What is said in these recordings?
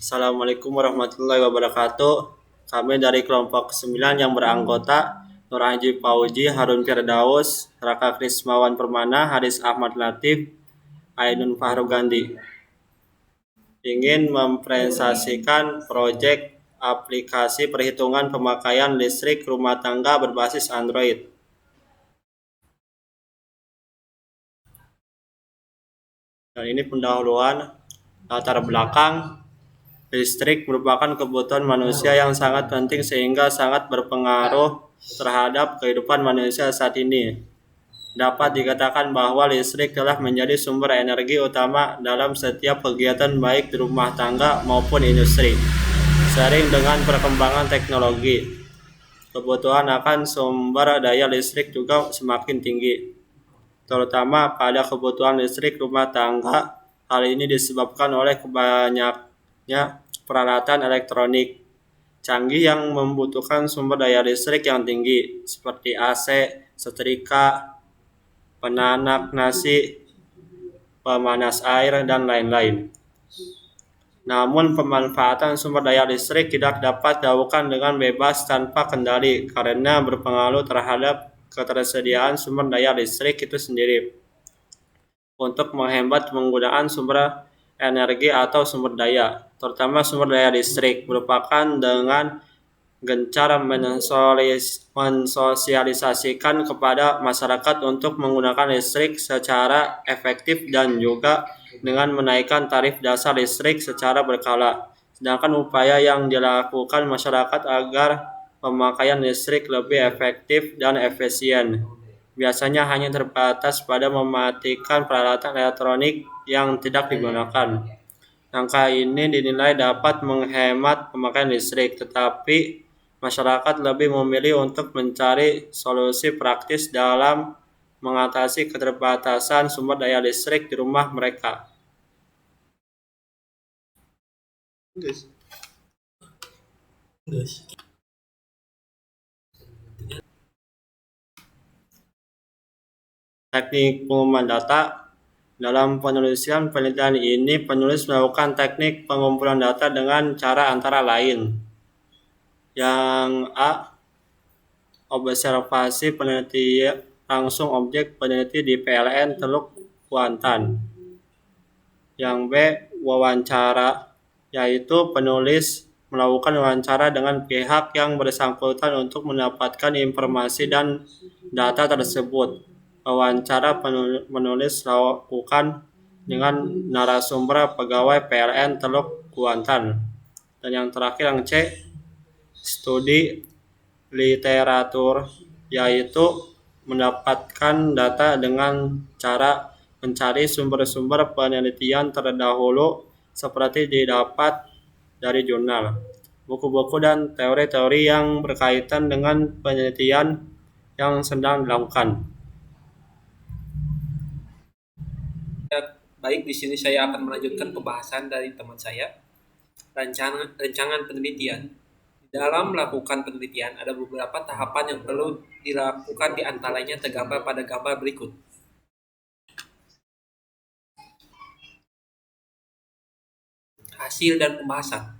Assalamualaikum warahmatullahi wabarakatuh. Kami dari kelompok 9 yang beranggota Nur Aji Pauji, Harun Firdaus, Raka Krismawan Permana, Haris Ahmad Latif, Ainun Fahru Gandhi ingin mempresentasikan proyek aplikasi perhitungan pemakaian listrik rumah tangga berbasis Android. Dan ini pendahuluan latar belakang. Listrik merupakan kebutuhan manusia yang sangat penting sehingga sangat berpengaruh terhadap kehidupan manusia saat ini. Dapat dikatakan bahwa listrik telah menjadi sumber energi utama dalam setiap kegiatan baik di rumah tangga maupun industri. Seiring dengan perkembangan teknologi, kebutuhan akan sumber daya listrik juga semakin tinggi, terutama pada kebutuhan listrik rumah tangga. Hal ini disebabkan oleh banyaknya peralatan elektronik canggih yang membutuhkan sumber daya listrik yang tinggi, seperti AC, setrika, penanak nasi, pemanas air, dan lain-lain. Namun pemanfaatan sumber daya listrik tidak dapat dilakukan dengan bebas tanpa kendali karena berpengaruh terhadap ketersediaan sumber daya listrik itu sendiri. Untuk menghemat penggunaan sumber energi atau sumber daya, terutama sumber daya listrik, merupakan dengan gencar mensosialisasikan kepada masyarakat untuk menggunakan listrik secara efektif dan juga dengan menaikkan tarif dasar listrik secara berkala. Sedangkan upaya yang dilakukan masyarakat agar pemakaian listrik lebih efektif dan efisien biasanya hanya terbatas pada mematikan peralatan elektronik yang tidak digunakan. Langkah ini dinilai dapat menghemat pemakaian listrik, tetapi masyarakat lebih memilih untuk mencari solusi praktis dalam mengatasi keterbatasan sumber daya listrik di rumah mereka. Teknik pengumpulan data. Dalam penulisan penelitian ini, penulis melakukan teknik pengumpulan data dengan cara antara lain. Yang A. Observasi peneliti langsung objek peneliti di PLN Teluk Kuantan. Yang B. Wawancara, yaitu penulis melakukan wawancara dengan pihak yang bersangkutan untuk mendapatkan informasi dan data tersebut. Wawancara penulis lakukan dengan narasumber pegawai PLN Teluk Kuantan. Dan yang terakhir yang C, studi literatur, yaitu mendapatkan data dengan cara mencari sumber-sumber penelitian terdahulu seperti didapat dari jurnal, buku-buku, dan teori-teori yang berkaitan dengan penelitian yang sedang dilakukan. Baik, di sini saya akan melanjutkan pembahasan dari teman saya, rancangan penelitian. Dalam melakukan penelitian, ada beberapa tahapan yang perlu dilakukan, di antaranya tergambar pada gambar berikut. Hasil dan pembahasan.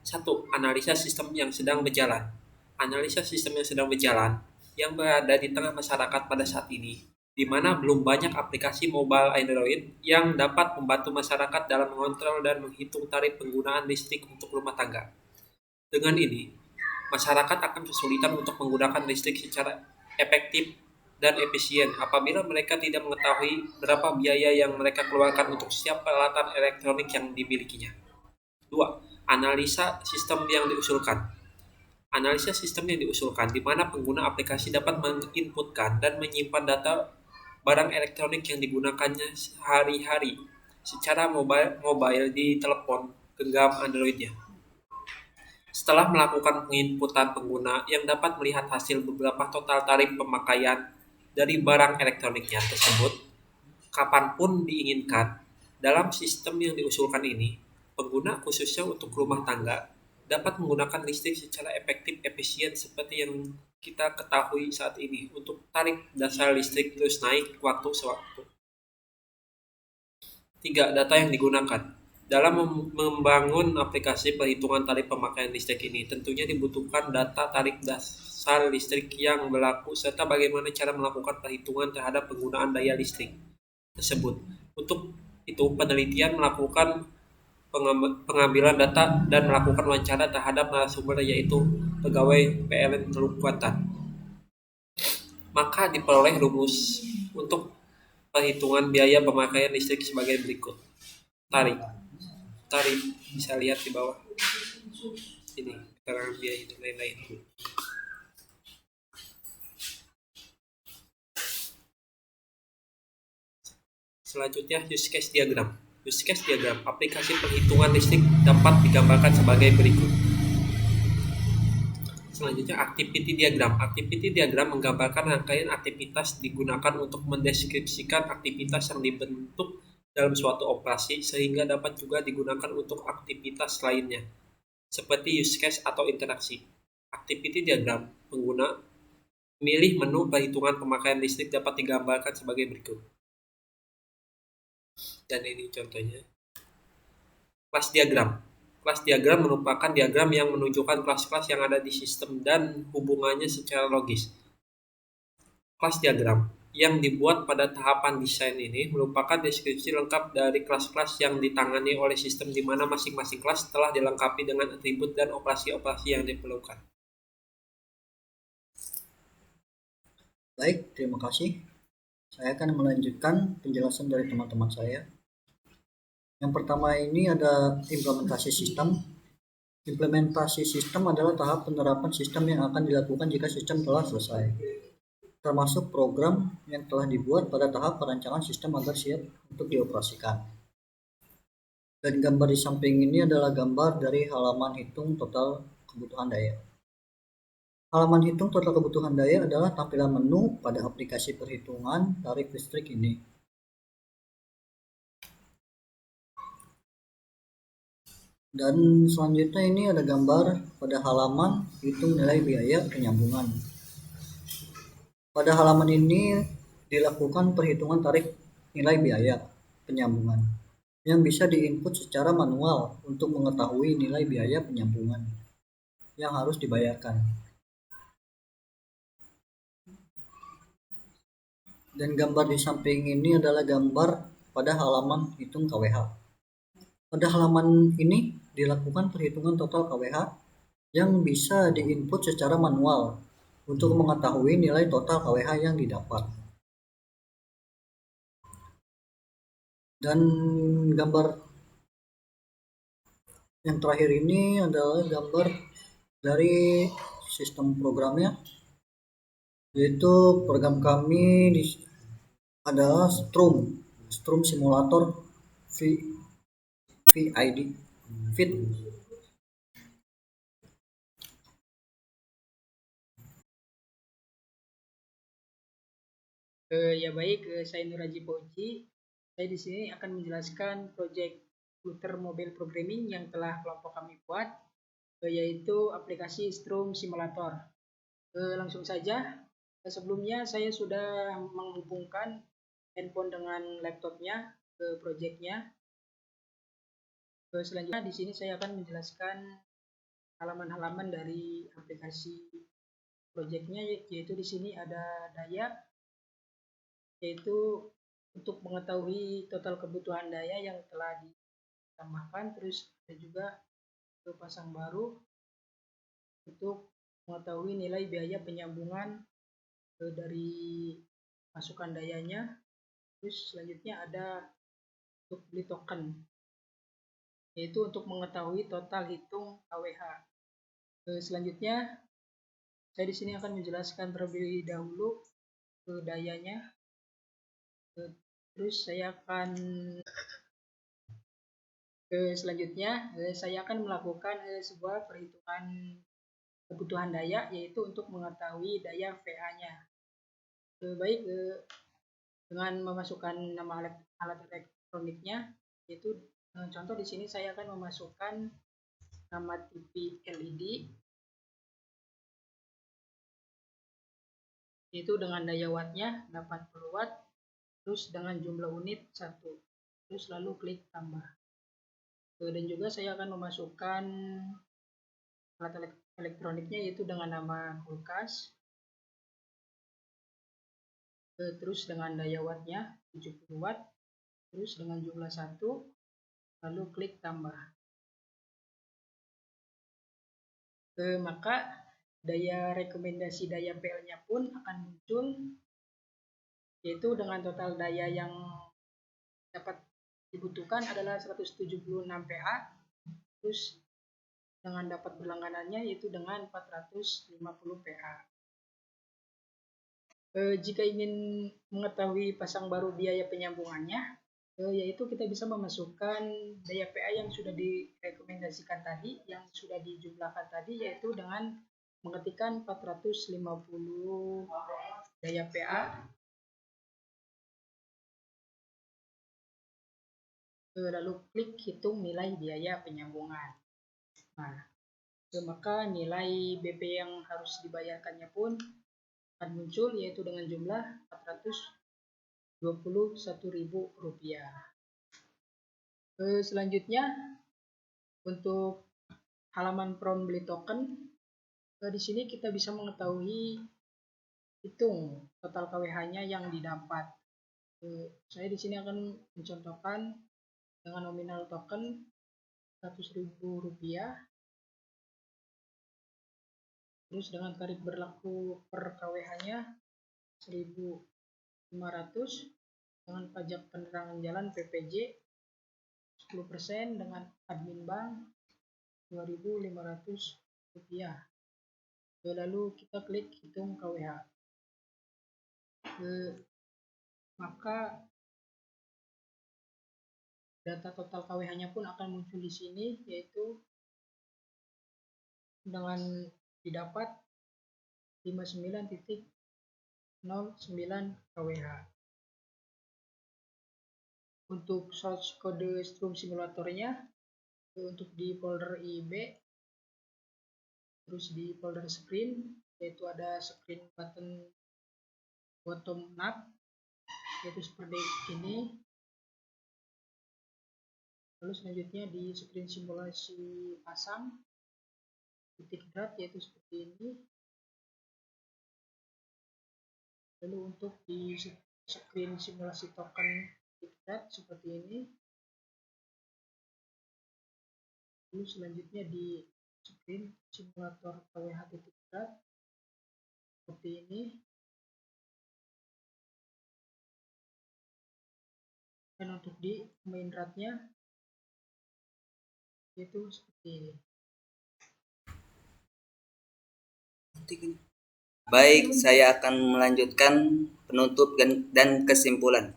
1. Analisa sistem yang sedang berjalan. Analisa sistem yang sedang berjalan yang berada di tengah masyarakat pada saat ini, di mana belum banyak aplikasi mobile Android yang dapat membantu masyarakat dalam mengontrol dan menghitung tarif penggunaan listrik untuk rumah tangga. Dengan ini, masyarakat akan kesulitan untuk menggunakan listrik secara efektif dan efisien apabila mereka tidak mengetahui berapa biaya yang mereka keluarkan untuk setiap peralatan elektronik yang dimilikinya. 2. Analisa sistem yang diusulkan. Analisa sistem yang diusulkan di mana pengguna aplikasi dapat menginputkan dan menyimpan data barang elektronik yang digunakannya sehari-hari secara mobile di telepon genggam Androidnya. Setelah melakukan penginputan, pengguna yang dapat melihat hasil beberapa total tarif pemakaian dari barang elektroniknya tersebut kapanpun diinginkan. Dalam sistem yang diusulkan ini, pengguna khususnya untuk rumah tangga dapat menggunakan listrik secara efektif efisien seperti yang kita ketahui saat ini. Untuk tarif dasar listrik terus naik waktu sewaktu. 3. Data yang digunakan. Dalam membangun aplikasi perhitungan tarif pemakaian listrik ini, tentunya dibutuhkan data tarif dasar listrik yang berlaku serta bagaimana cara melakukan perhitungan terhadap penggunaan daya listrik tersebut. Untuk itu, penelitian melakukan pengambilan data dan melakukan wawancara terhadap narasumber yaitu pegawai PLN Teluk Kuantan. Maka diperoleh rumus untuk perhitungan biaya pemakaian listrik sebagai berikut. Tarif. Tarif bisa lihat di bawah ini keterangan biaya dan lain-lain. Selanjutnya use case diagram. Use case diagram aplikasi perhitungan listrik dapat digambarkan sebagai berikut. Selanjutnya activity diagram. Activity diagram menggambarkan rangkaian aktivitas digunakan untuk mendeskripsikan aktivitas yang dibentuk dalam suatu operasi sehingga dapat juga digunakan untuk aktivitas lainnya seperti use case atau interaksi. Activity diagram pengguna memilih menu perhitungan pemakaian listrik dapat digambarkan sebagai berikut. Dan ini contohnya. Kelas diagram. Kelas diagram merupakan diagram yang menunjukkan kelas-kelas yang ada di sistem dan hubungannya secara logis. Kelas diagram yang dibuat pada tahapan desain ini merupakan deskripsi lengkap dari kelas-kelas yang ditangani oleh sistem di mana masing-masing kelas telah dilengkapi dengan atribut dan operasi-operasi yang diperlukan. Baik, terima kasih. Saya akan melanjutkan penjelasan dari teman-teman saya. Yang pertama ini ada implementasi sistem. Implementasi sistem adalah tahap penerapan sistem yang akan dilakukan jika sistem telah selesai, termasuk program yang telah dibuat pada tahap perancangan sistem agar siap untuk dioperasikan. Dan gambar di samping ini adalah gambar dari halaman hitung total kebutuhan daya. Halaman hitung total kebutuhan daya adalah tampilan menu pada aplikasi perhitungan tarif listrik ini. Dan selanjutnya ini ada gambar pada halaman hitung nilai biaya penyambungan. Pada halaman ini dilakukan perhitungan tarif nilai biaya penyambungan yang bisa diinput secara manual untuk mengetahui nilai biaya penyambungan yang harus dibayarkan. Dan gambar di samping ini adalah gambar pada halaman hitung KWH. Pada halaman ini dilakukan perhitungan total KWH yang bisa diinput secara manual untuk mengetahui nilai total KWH yang didapat. Dan gambar yang terakhir ini adalah gambar dari sistem programnya, yaitu program kami adalah Strum Simulator VID Fit. Ya baik, saya Nur Haji Fauzi. Saya di sini akan menjelaskan proyek komputer mobile programming yang telah kelompok kami buat, yaitu aplikasi Strum Simulator. Langsung saja. Sebelumnya saya sudah menghubungkan handphone dengan laptopnya ke proyeknya. Selanjutnya di sini saya akan menjelaskan halaman-halaman dari aplikasi proyeknya, yaitu di sini ada daya, yaitu untuk mengetahui total kebutuhan daya yang telah ditambahkan. Terus ada juga pasang baru untuk mengetahui nilai biaya penyambungan dari masukan dayanya. Terus selanjutnya ada untuk beli token, yaitu untuk mengetahui total hitung KWH. Selanjutnya saya di sini akan menjelaskan terlebih dahulu dayanya. Terus saya akan selanjutnya saya akan melakukan sebuah perhitungan kebutuhan daya, yaitu untuk mengetahui daya VA-nya. Baik, dengan memasukkan nama alat elektroniknya, yaitu contoh di sini saya akan memasukkan nama TV LED, yaitu dengan daya wattnya 80 watt, terus dengan jumlah unit 1, terus lalu klik tambah. Dan juga saya akan memasukkan alat elektroniknya yaitu dengan nama kulkas, terus dengan daya wattnya 70 watt, terus dengan jumlah 1, lalu klik tambah. Maka rekomendasi daya PL-nya pun akan muncul, yaitu dengan total daya yang dapat dibutuhkan adalah 176 PA, terus dengan dapat berlangganannya yaitu dengan 450 PA. Jika ingin mengetahui pasang baru biaya penyambungannya, yaitu kita bisa memasukkan daya PA yang sudah direkomendasikan tadi, yang sudah dijumlahkan tadi, yaitu dengan mengetikkan 450 daya PA, lalu klik hitung nilai biaya penyambungan. Nah, maka nilai BP yang harus dibayarkannya pun akan muncul, yaitu dengan jumlah Rp421.000. Selanjutnya untuk halaman form beli token, di sini kita bisa mengetahui hitung total KWH-nya yang didapat. Saya di sini akan mencontohkan dengan nominal token Rp100.000, terus dengan tarif berlaku per KWH-nya 1.500, dengan pajak penerangan jalan PPJ 10%, dengan admin bank Rp2.500. Lalu kita klik hitung KWH. Maka data total KWH-nya pun akan muncul di sini, yaitu dengan didapat 59.09 KWH. Untuk source kode Strum simulatornya, untuk di folder IB, terus di folder screen, yaitu ada screen button bottom knob, yaitu seperti ini. Lalu selanjutnya di screen simulasi pasang titik drat, yaitu seperti ini. Lalu untuk di screen simulasi token titik drat seperti ini. Lalu selanjutnya di screen simulator KWH titik drat seperti ini. Dan untuk di main dratnya yaitu seperti ini. Baik, saya akan melanjutkan penutup dan kesimpulan.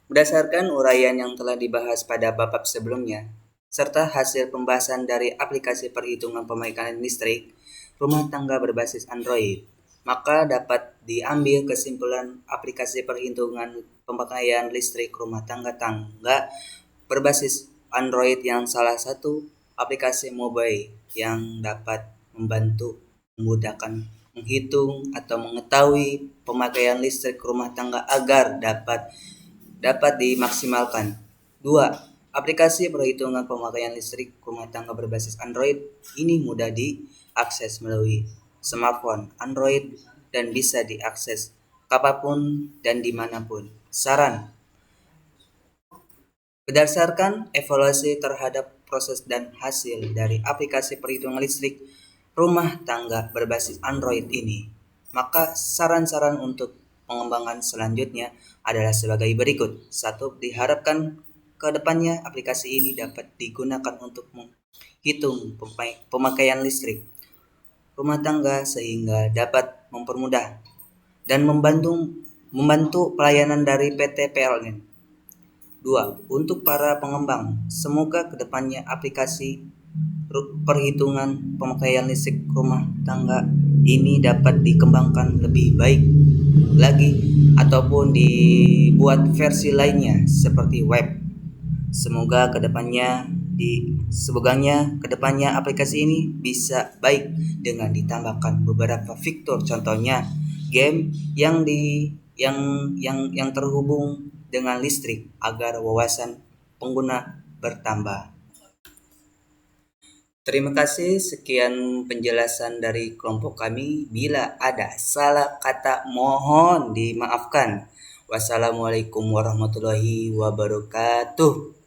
Berdasarkan uraian yang telah dibahas pada bab sebelumnya, serta hasil pembahasan dari aplikasi perhitungan pemakaian listrik rumah tangga berbasis Android, maka dapat diambil kesimpulan aplikasi perhitungan pemakaian listrik rumah tangga berbasis Android yang salah satu aplikasi mobile yang dapat memudahkan menghitung atau mengetahui pemakaian listrik rumah tangga agar dapat dimaksimalkan. 2. Aplikasi perhitungan pemakaian listrik rumah tangga berbasis Android ini mudah diakses melalui smartphone Android dan bisa diakses kapanpun dan dimanapun. Saran: berdasarkan evaluasi terhadap proses dan hasil dari aplikasi perhitungan listrik rumah tangga berbasis Android ini, maka saran-saran untuk pengembangan selanjutnya adalah sebagai berikut. 1. Diharapkan ke depannya aplikasi ini dapat digunakan untuk menghitung pemakaian listrik rumah tangga sehingga dapat mempermudah dan membantu pelayanan dari PT PLN. 2. Untuk para pengembang, semoga ke depannya aplikasi perhitungan pemakaian listrik rumah tangga ini dapat dikembangkan lebih baik lagi ataupun dibuat versi lainnya seperti web. Semoga kedepannya aplikasi ini bisa baik dengan ditambahkan beberapa fitur, contohnya game yang terhubung dengan listrik agar wawasan pengguna bertambah. Terima kasih, sekian penjelasan dari kelompok kami. Bila ada salah kata mohon dimaafkan. Wassalamualaikum warahmatullahi wabarakatuh.